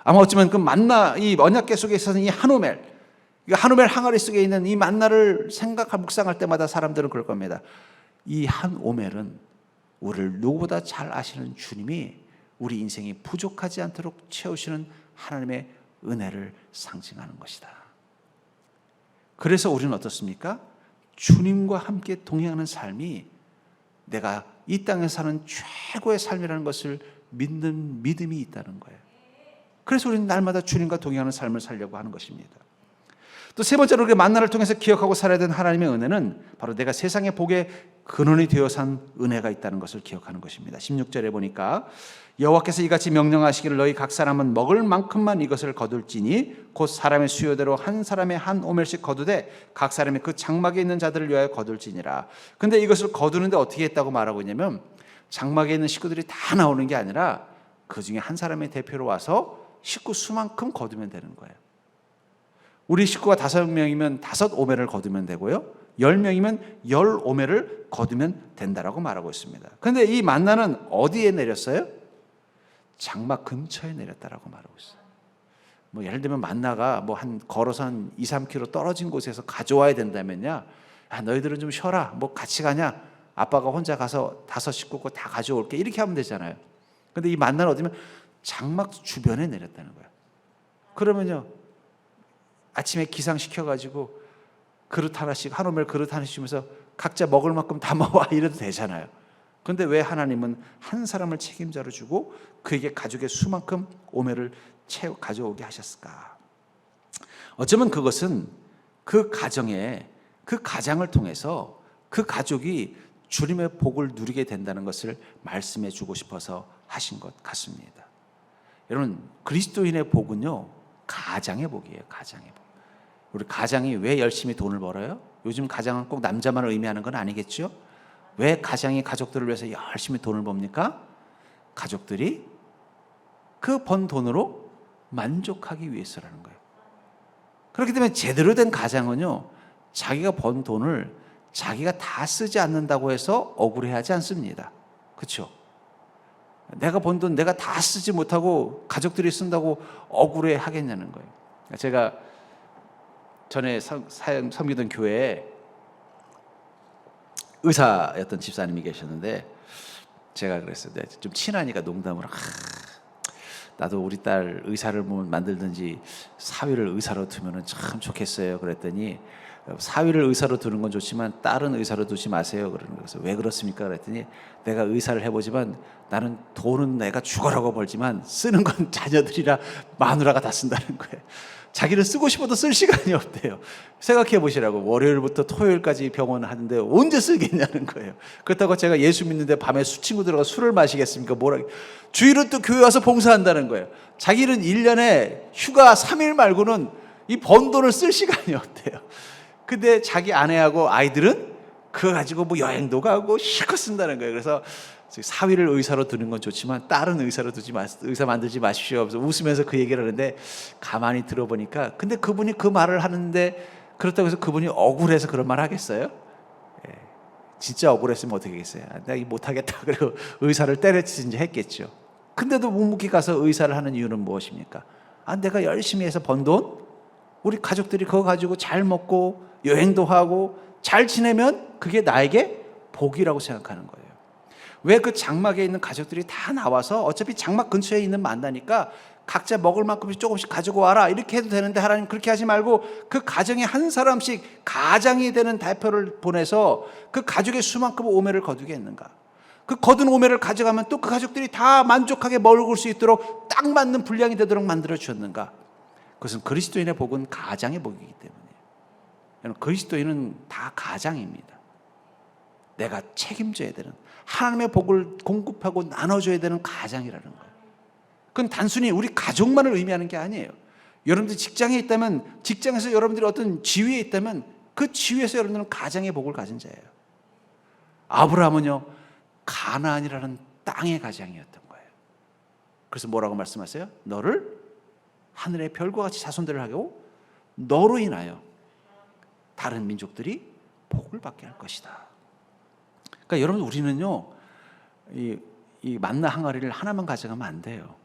아마 어쩌면 그 만나, 이 언약궤 속에 있어서 이 한 오멜 항아리 속에 있는 이 만나를 묵상할 때마다 사람들은 그럴 겁니다. 이 한 오멜은 우리를 누구보다 잘 아시는 주님이 우리 인생이 부족하지 않도록 채우시는 하나님의 은혜를 상징하는 것이다. 그래서 우리는 어떻습니까? 주님과 함께 동행하는 삶이 내가 이 땅에 사는 최고의 삶이라는 것을 믿는 믿음이 있다는 거예요. 그래서 우리는 날마다 주님과 동행하는 삶을 살려고 하는 것입니다. 또 세 번째로 우리가 만나를 통해서 기억하고 살아야 되는 하나님의 은혜는 바로 내가 세상의 복의 근원이 되어 산 은혜가 있다는 것을 기억하는 것입니다. 16절에 보니까 여호와께서 이같이 명령하시기를 너희 각 사람은 먹을 만큼만 이것을 거둘지니 곧 사람의 수요대로 한 사람의 한 오멜씩 거두되 각 사람이 그 장막에 있는 자들을 위하여 거둘지니라. 근데 이것을 거두는데 어떻게 했다고 말하고 있냐면 장막에 있는 식구들이 다 나오는 게 아니라 그 중에 한 사람의 대표로 와서 식구 수만큼 거두면 되는 거예요. 우리 식구가 5명이면 5오멜을 거두면 되고요. 10명이면 10오멜을 거두면 된다라고 말하고 있습니다. 그런데 이 만나는 어디에 내렸어요? 장막 근처에 내렸다라고 말하고 있어요. 뭐 예를 들면 만나가 뭐 걸어서 한 2-3km 떨어진 곳에서 가져와야 된다면야, 야, 너희들은 좀 쉬어라. 뭐 같이 가냐? 아빠가 혼자 가서 5 식구 거 다 가져올게. 이렇게 하면 되잖아요. 근데 이 만나는 어디면 장막 주변에 내렸다는 거예요. 그러면요, 아침에 기상시켜가지고 그릇 하나씩, 한 오멜 그릇 하나씩 주면서 각자 먹을 만큼 담아와 이래도 되잖아요. 그런데 왜 하나님은 한 사람을 책임자로 주고 그에게 가족의 수만큼 오멜을 가져오게 하셨을까? 어쩌면 그것은 그 가장을 통해서 그 가족이 주님의 복을 누리게 된다는 것을 말씀해 주고 싶어서 하신 것 같습니다. 여러분, 그리스도인의 복은요, 가장의 복이에요. 가장의 복. 우리 가장이 왜 열심히 돈을 벌어요? 요즘 가장은 꼭 남자만을 의미하는 건 아니겠죠? 왜 가장이 가족들을 위해서 열심히 돈을 법니까? 가족들이 그 번 돈으로 만족하기 위해서라는 거예요. 그렇기 때문에 제대로 된 가장은요, 자기가 번 돈을 자기가 다 쓰지 않는다고 해서 억울해하지 않습니다. 그렇죠? 내가 번 돈 내가 다 쓰지 못하고 가족들이 쓴다고 억울해하겠냐는 거예요. 제가 전에 섬기던 교회에 의사였던 집사님이 계셨는데 제가 그랬어요. 좀 친하니까 농담으로 나도 우리 딸 의사를 만들든지 사위를 의사로 두면 참 좋겠어요. 그랬더니 사위를 의사로 두는 건 좋지만 딸은 의사로 두지 마세요. 그러는 거예요. 왜 그렇습니까? 그랬더니 내가 의사를 해보지만 나는 돈은 내가 죽어라고 벌지만 쓰는 건 자녀들이라 마누라가 다 쓴다는 거예요. 자기는 쓰고 싶어도 쓸 시간이 없대요. 생각해 보시라고. 월요일부터 토요일까지 병원 하는데 언제 쓰겠냐는 거예요. 그렇다고 제가 예수 믿는데 밤에 친구들과 술을 마시겠습니까? 주일은 또 교회 와서 봉사한다는 거예요. 자기는 1년에 휴가 3일 말고는 이 번 돈을 쓸 시간이 없대요. 근데 자기 아내하고 아이들은 그거 가지고 뭐 여행도 가고 실컷 쓴다는 거예요. 그래서 사위를 의사로 두는 건 좋지만 딸은 의사로 두지 의사 만들지 마십시오. 그래서 웃으면서 그 얘기를 하는데 가만히 들어보니까 근데 그분이 그 말을 하는데 그렇다고 해서 그분이 억울해서 그런 말 하겠어요? 진짜 억울했으면 어떻게 하겠어요? 내가 못하겠다. 그리고 의사를 때려치든지 했겠죠. 근데도 묵묵히 가서 의사를 하는 이유는 무엇입니까? 내가 열심히 해서 번 돈, 우리 가족들이 그거 가지고 잘 먹고 여행도 하고 잘 지내면 그게 나에게 복이라고 생각하는 거예요. 왜 그 장막에 있는 가족들이 다 나와서 어차피 장막 근처에 있는 만나니까 각자 먹을 만큼씩 조금씩 가지고 와라 이렇게 해도 되는데 하나님 그렇게 하지 말고 그 가정에 한 사람씩 가장이 되는 대표를 보내서 그 가족의 수만큼 오매를 거두게 했는가? 그 거둔 오매를 가져가면 또 그 가족들이 다 만족하게 먹을 수 있도록 딱 맞는 분량이 되도록 만들어 주었는가? 그것은 그리스도인의 복은 가장의 복이기 때문이에요. 그리스도인은 다 가장입니다. 내가 책임져야 되는 하나님의 복을 공급하고 나눠줘야 되는 가장이라는 거예요. 그건 단순히 우리 가족만을 의미하는 게 아니에요. 여러분들이 직장에 있다면 직장에서 여러분들이 어떤 지위에 있다면 그 지위에서 여러분들은 가장의 복을 가진 자예요. 아브라함은요 가나안이라는 땅의 가장이었던 거예요. 그래서 뭐라고 말씀하세요? 너를 하늘의 별과 같이 자손들을 하고 너로 인하여 다른 민족들이 복을 받게 할 것이다. 그러니까 여러분 우리는요 이 만나 항아리를 하나만 가져가면 안 돼요.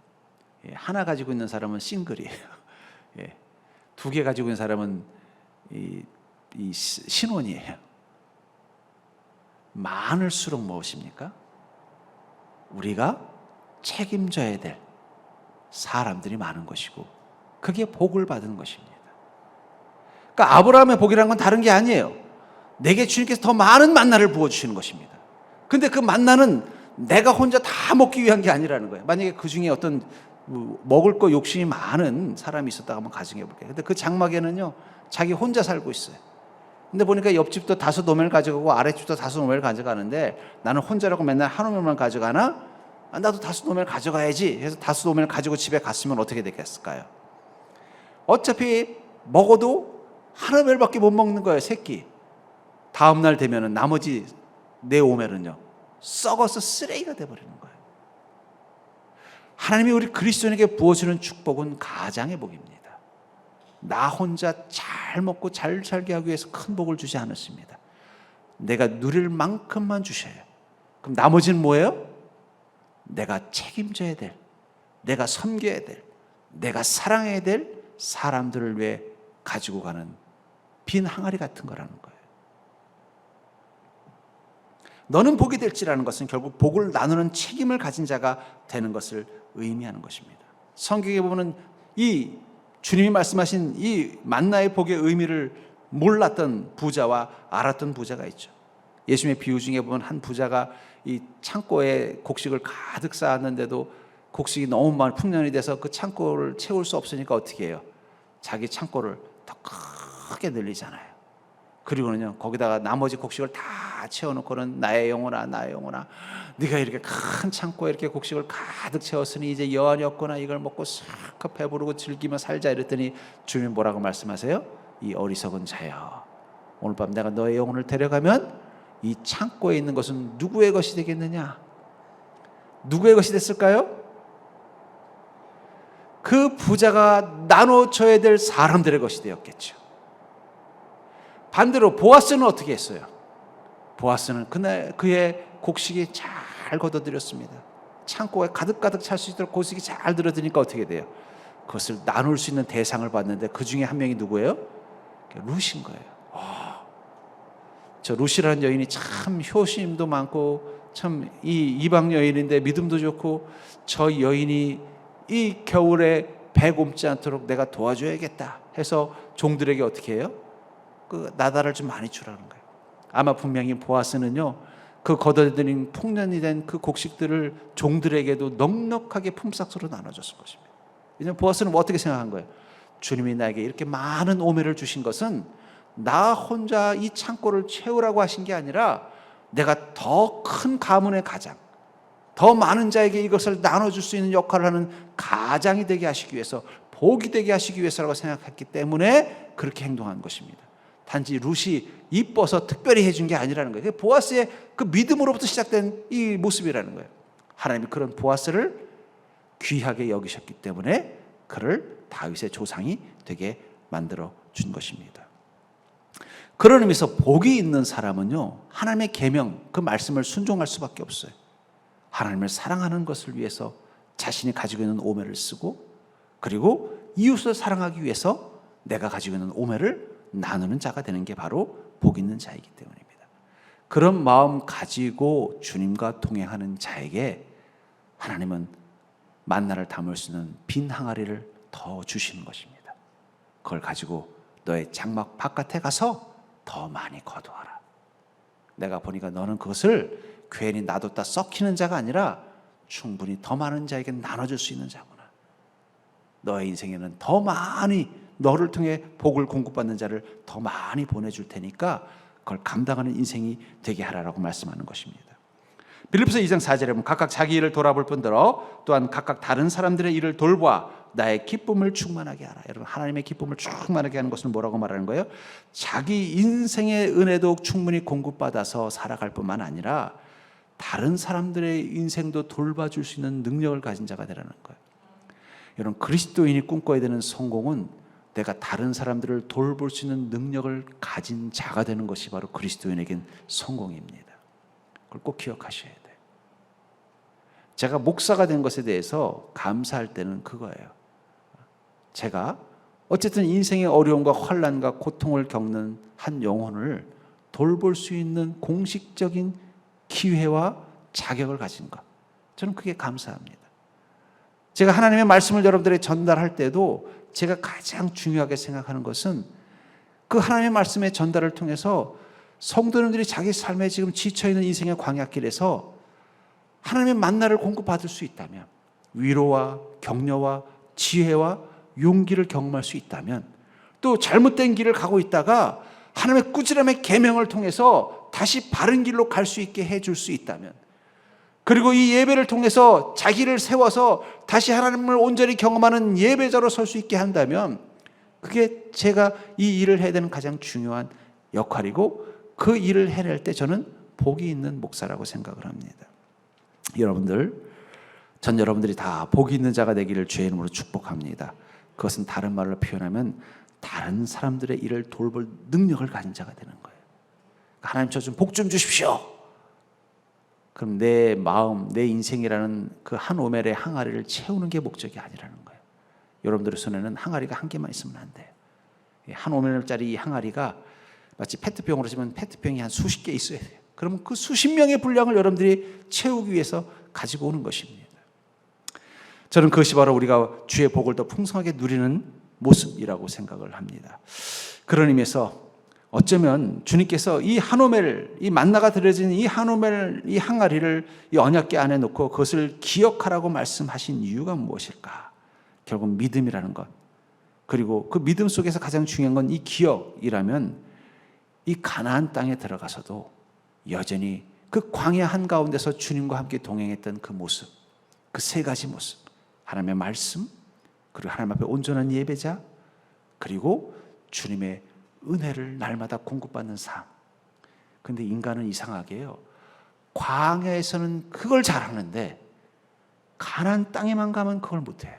하나 가지고 있는 사람은 싱글이에요. 2개 가지고 있는 사람은 이 신혼이에요. 많을수록 무엇입니까? 우리가 책임져야 될 사람들이 많은 것이고 그게 복을 받은 것입니다. 그러니까 아브라함의 복이라는 건 다른 게 아니에요. 내게 주님께서 더 많은 만나를 부어주시는 것입니다. 근데 그 만나는 내가 혼자 다 먹기 위한 게 아니라는 거예요. 만약에 그 중에 어떤 먹을 거 욕심이 많은 사람이 있었다고 한번 가정해 볼게요. 근데 그 장막에는요 자기 혼자 살고 있어요. 근데 보니까 옆집도 다섯 오멜 가져가고 아랫집도 다섯 오멜 가져가는데 나는 혼자라고 맨날 한 오멜만 가져가나? 나도 다섯 오멜 가져가야지 해서 다섯 오멜 가지고 집에 갔으면 어떻게 됐겠을까요? 어차피 먹어도 한 오멜밖에 못 먹는 거예요. 새끼. 다음 날 되면은 나머지 네 오멜은요 썩어서 쓰레기가 돼버리는 거예요. 하나님이 우리 그리스도인에게 부어주는 축복은 가장의 복입니다. 나 혼자 잘 먹고 잘 살게 하기 위해서 큰 복을 주지 않았습니다. 내가 누릴 만큼만 주셔요. 그럼 나머지는 뭐예요? 내가 책임져야 될, 내가 섬겨야 될, 내가 사랑해야 될 사람들을 위해 가지고 가는 빈 항아리 같은 거라는 거예요. 너는 복이 될지라는 것은 결국 복을 나누는 책임을 가진 자가 되는 것을 의미하는 것입니다. 성경에 보면 이 주님이 말씀하신 이 만나의 복의 의미를 몰랐던 부자와 알았던 부자가 있죠. 예수님의 비유 중에 보면 한 부자가 이 창고에 곡식을 가득 쌓았는데도 곡식이 너무 많이 풍년이 돼서 그 창고를 채울 수 없으니까 어떻게 해요? 자기 창고를 더 크게 늘리잖아요. 그리고는요 거기다가 나머지 곡식을 다 채워놓고는 나의 영혼아 나의 영혼아 네가 이렇게 큰 창고에 이렇게 곡식을 가득 채웠으니 이제 여한이 없구나. 이걸 먹고 싹 배부르고 즐기며 살자 이랬더니 주님이 뭐라고 말씀하세요? 이 어리석은 자여, 오늘 밤 내가 너의 영혼을 데려가면 이 창고에 있는 것은 누구의 것이 되겠느냐? 누구의 것이 됐을까요? 그 부자가 나눠줘야 될 사람들의 것이 되었겠죠. 반대로 보아스는 어떻게 했어요? 보아스는 그의 곡식이 잘 걷어들였습니다. 창고에 가득가득 찰 수 있도록 곡식이 잘 들어드니까 어떻게 돼요? 그것을 나눌 수 있는 대상을 봤는데 그 중에 한 명이 누구예요? 룻인 거예요. 저 룻이라는 여인이 참 효심도 많고 참 이 이방 여인인데 믿음도 좋고, 저 여인이 이 겨울에 배 굶지 않도록 내가 도와줘야겠다 해서 종들에게 어떻게 해요? 그 나달을 좀 많이 주라는 거예요. 아마 분명히 보아스는요, 그 걷어들인 풍년이 된 그 곡식들을 종들에게도 넉넉하게 품삯으로 나눠줬을 것입니다. 왜냐하면 보아스는 뭐 어떻게 생각한 거예요? 주님이 나에게 이렇게 많은 오매를 주신 것은 나 혼자 이 창고를 채우라고 하신 게 아니라 내가 더 큰 가문의 가장, 더 많은 자에게 이것을 나눠줄 수 있는 역할을 하는 가장이 되게 하시기 위해서, 복이 되게 하시기 위해서라고 생각했기 때문에 그렇게 행동한 것입니다. 단지 룻이 이뻐서 특별히 해준 게 아니라는 거예요. 보아스의 그 믿음으로부터 시작된 이 모습이라는 거예요. 하나님이 그런 보아스를 귀하게 여기셨기 때문에 그를 다윗의 조상이 되게 만들어 준 것입니다. 그런 의미에서 복이 있는 사람은요, 하나님의 계명, 그 말씀을 순종할 수밖에 없어요. 하나님을 사랑하는 것을 위해서 자신이 가지고 있는 오매를 쓰고, 그리고 이웃을 사랑하기 위해서 내가 가지고 있는 오매를 나누는 자가 되는 게 바로 복 있는 자이기 때문입니다. 그런 마음 가지고 주님과 동행하는 자에게 하나님은 만나를 담을 수 있는 빈 항아리를 더 주시는 것입니다. 그걸 가지고 너의 장막 바깥에 가서 더 많이 거두어라. 내가 보니까 너는 그것을 괜히 놔뒀다 썩히는 자가 아니라 충분히 더 많은 자에게 나눠줄 수 있는 자구나. 너의 인생에는 더 많이 너를 통해 복을 공급받는 자를 더 많이 보내줄 테니까 그걸 감당하는 인생이 되게 하라라고 말씀하는 것입니다. 빌립보서 2장 4절에 보면 각각 자기 일을 돌아볼 뿐더러 또한 각각 다른 사람들의 일을 돌보아 나의 기쁨을 충만하게 하라. 여러분, 하나님의 기쁨을 충만하게 하는 것은 뭐라고 말하는 거예요? 자기 인생의 은혜도 충분히 공급받아서 살아갈 뿐만 아니라 다른 사람들의 인생도 돌봐줄 수 있는 능력을 가진 자가 되라는 거예요. 여러분, 그리스도인이 꿈꿔야 되는 성공은 내가 다른 사람들을 돌볼 수 있는 능력을 가진 자가 되는 것이 바로 그리스도인에겐 성공입니다. 그걸 꼭 기억하셔야 돼요. 제가 목사가 된 것에 대해서 감사할 때는 그거예요. 제가 어쨌든 인생의 어려움과 환난과 고통을 겪는 한 영혼을 돌볼 수 있는 공식적인 기회와 자격을 가진 것, 저는 그게 감사합니다. 제가 하나님의 말씀을 여러분들에게 전달할 때도 제가 가장 중요하게 생각하는 것은 그 하나님의 말씀의 전달을 통해서 성도님들이 자기 삶에 지금 지쳐있는 인생의 광야길에서 하나님의 만나를 공급받을 수 있다면, 위로와 격려와 지혜와 용기를 경험할 수 있다면, 또 잘못된 길을 가고 있다가 하나님의 꾸지람의 계명을 통해서 다시 바른 길로 갈 수 있게 해줄 수 있다면, 그리고 이 예배를 통해서 자기를 세워서 다시 하나님을 온전히 경험하는 예배자로 설 수 있게 한다면, 그게 제가 이 일을 해야 되는 가장 중요한 역할이고, 그 일을 해낼 때 저는 복이 있는 목사라고 생각을 합니다. 전 여러분들이 다 복이 있는 자가 되기를 주의 이름으로 축복합니다. 그것은 다른 말로 표현하면 다른 사람들의 일을 돌볼 능력을 가진 자가 되는 거예요. 하나님, 저 좀 복 좀 주십시오. 그럼 내 마음, 내 인생이라는 그 한 오멜의 항아리를 채우는 게 목적이 아니라는 거예요. 여러분들의 손에는 항아리가 한 개만 있으면 안 돼요. 한 오멜짜리 이 항아리가 마치 페트병으로 치면 페트병이 한 수십 개 있어야 돼요. 그러면 그 수십 명의 분량을 여러분들이 채우기 위해서 가지고 오는 것입니다. 저는 그것이 바로 우리가 주의 복을 더 풍성하게 누리는 모습이라고 생각을 합니다. 그런 의미에서 어쩌면 주님께서 이 한 오멜, 이 만나가 들여진 이 한 오멜, 이 항아리를 이 언약궤 안에 놓고 그것을 기억하라고 말씀하신 이유가 무엇일까? 결국 믿음이라는 것, 그리고 그 믿음 속에서 가장 중요한 건 이 기억이라면, 이 가나안 땅에 들어가서도 여전히 그 광야 한가운데서 주님과 함께 동행했던 그 모습, 그 세 가지 모습, 하나님의 말씀, 그리고 하나님 앞에 온전한 예배자, 그리고 주님의 은혜를 날마다 공급받는 삶. 근데 인간은 이상하게요, 광야에서는 그걸 잘하는데 가나안 땅에만 가면 그걸 못해요.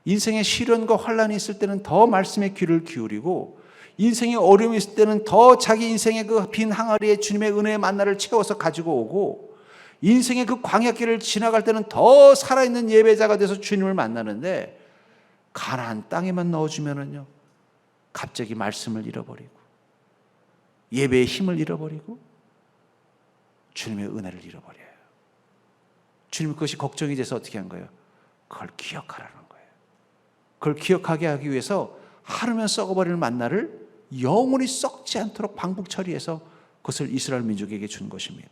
인생의 시련과 환란이 있을 때는 더 말씀에 귀를 기울이고, 인생의 어려움이 있을 때는 더 자기 인생의 그 빈 항아리에 주님의 은혜의 만나를 채워서 가지고 오고, 인생의 그 광야길을 지나갈 때는 더 살아있는 예배자가 돼서 주님을 만나는데, 가나안 땅에만 넣어주면은요, 갑자기 말씀을 잃어버리고 예배의 힘을 잃어버리고 주님의 은혜를 잃어버려요. 주님 그것이 걱정이 돼서 어떻게 한 거예요? 그걸 기억하라는 거예요. 그걸 기억하게 하기 위해서 하루면 썩어버리는 만나를 영원히 썩지 않도록 방북 처리해서 그것을 이스라엘 민족에게 준 것입니다.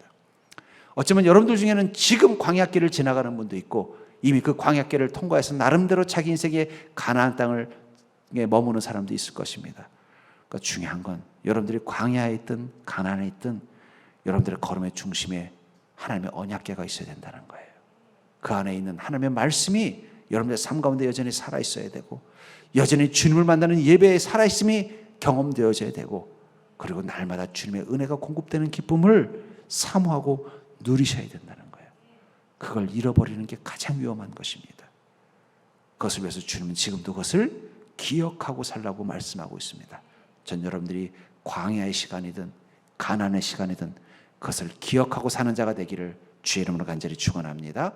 어쩌면 여러분들 중에는 지금 광야길을 지나가는 분도 있고, 이미 그 광야길을 통과해서 나름대로 자기 인생의 가나안 땅을 머무는 사람도 있을 것입니다. 그러니까 중요한 건 여러분들이 광야에 있든 가나안에 있든 여러분들의 걸음의 중심에 하나님의 언약궤가 있어야 된다는 거예요. 그 안에 있는 하나님의 말씀이 여러분들의 삶 가운데 여전히 살아있어야 되고, 여전히 주님을 만나는 예배에 살아있음이 경험되어져야 되고, 그리고 날마다 주님의 은혜가 공급되는 기쁨을 사모하고 누리셔야 된다는 거예요. 그걸 잃어버리는 게 가장 위험한 것입니다. 그것을 위해서 주님은 지금도 그것을 기억하고 살라고 말씀하고 있습니다. 전 여러분들이 광야의 시간이든 가나안의 시간이든 그것을 기억하고 사는 자가 되기를 주의 이름으로 간절히 축원합니다.